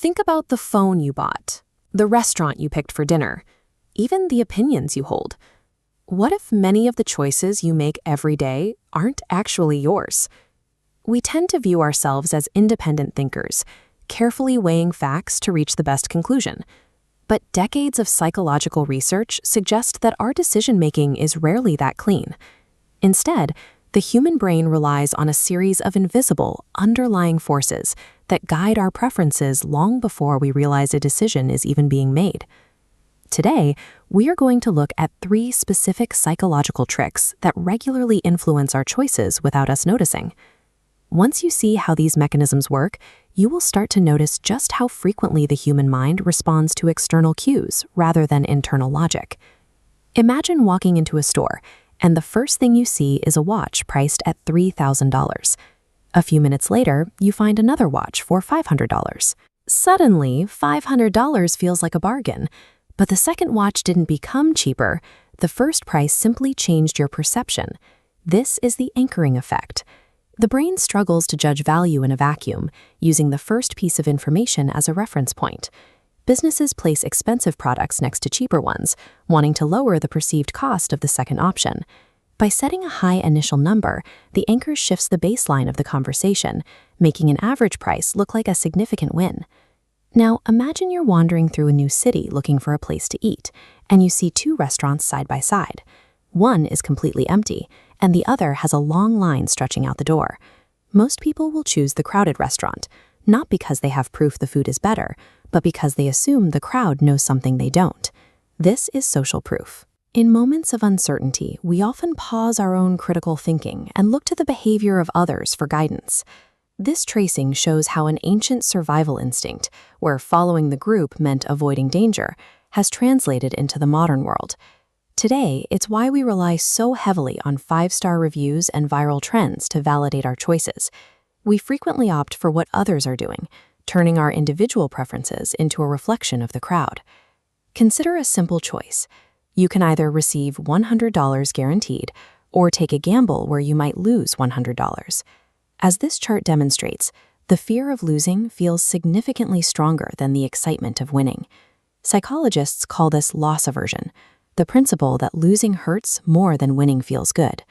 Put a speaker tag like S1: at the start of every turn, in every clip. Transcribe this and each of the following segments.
S1: Think about the phone you bought, the restaurant you picked for dinner, even the opinions you hold. What if many of the choices you make every day aren't actually yours? We tend to view ourselves as independent thinkers, carefully weighing facts to reach the best conclusion. But decades of psychological research suggest that our decision-making is rarely that clean. Instead, the human brain relies on a series of invisible, underlying forces that guide our preferences long before we realize a decision is even being made. Today, we are going to look at 3 specific psychological tricks that regularly influence our choices without us noticing. Once you see how these mechanisms work, you will start to notice just how frequently the human mind responds to external cues rather than internal logic. Imagine walking into a store, and the first thing you see is a watch priced at $3,000. A few minutes later, you find another watch for $500. Suddenly, $500 feels like a bargain. But the second watch didn't become cheaper. The first price simply changed your perception. This is the anchoring effect. The brain struggles to judge value in a vacuum, using the first piece of information as a reference point. Businesses place expensive products next to cheaper ones, wanting to lower the perceived cost of the second option. By setting a high initial number, the anchor shifts the baseline of the conversation, making an average price look like a significant win. Now, imagine you're wandering through a new city looking for a place to eat, and you see 2 restaurants side by side. One is completely empty, and the other has a long line stretching out the door. Most people will choose the crowded restaurant, not because they have proof the food is better, but because they assume the crowd knows something they don't. This is social proof. In moments of uncertainty, we often pause our own critical thinking and look to the behavior of others for guidance. This tracing shows how an ancient survival instinct, where following the group meant avoiding danger, has translated into the modern world. Today, it's why we rely so heavily on 5-star reviews and viral trends to validate our choices. We frequently opt for what others are doing, turning our individual preferences into a reflection of the crowd. Consider a simple choice. You can either receive $100 guaranteed or take a gamble where you might lose $100. As this chart demonstrates, the fear of losing feels significantly stronger than the excitement of winning. Psychologists call this loss aversion, the principle that losing hurts more than winning feels good.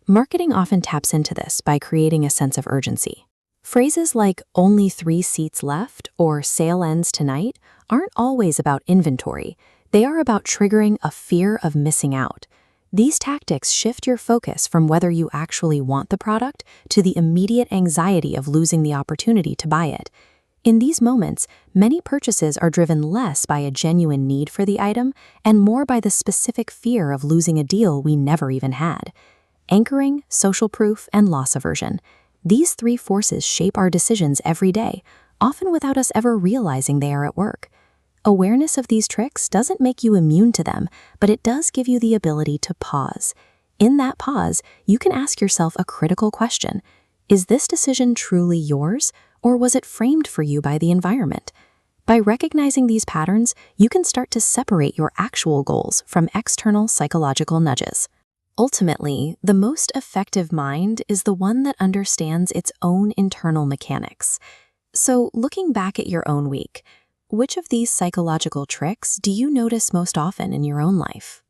S1: Marketing often taps into this by creating a sense of urgency. Phrases like "only 3 seats left" or "sale ends tonight" aren't always about inventory. They are about triggering a fear of missing out. These tactics shift your focus from whether you actually want the product to the immediate anxiety of losing the opportunity to buy it. In these moments, many purchases are driven less by a genuine need for the item and more by the specific fear of losing a deal we never even had. Anchoring, social proof, and loss aversion. These 3 forces shape our decisions every day, often without us ever realizing they are at work. Awareness of these tricks doesn't make you immune to them, but it does give you the ability to pause. In that pause, you can ask yourself a critical question. Is this decision truly yours, or was it framed for you by the environment? By recognizing these patterns, you can start to separate your actual goals from external psychological nudges. Ultimately, the most effective mind is the one that understands its own internal mechanics. So, looking back at your own week, which of these psychological tricks do you notice most often in your own life?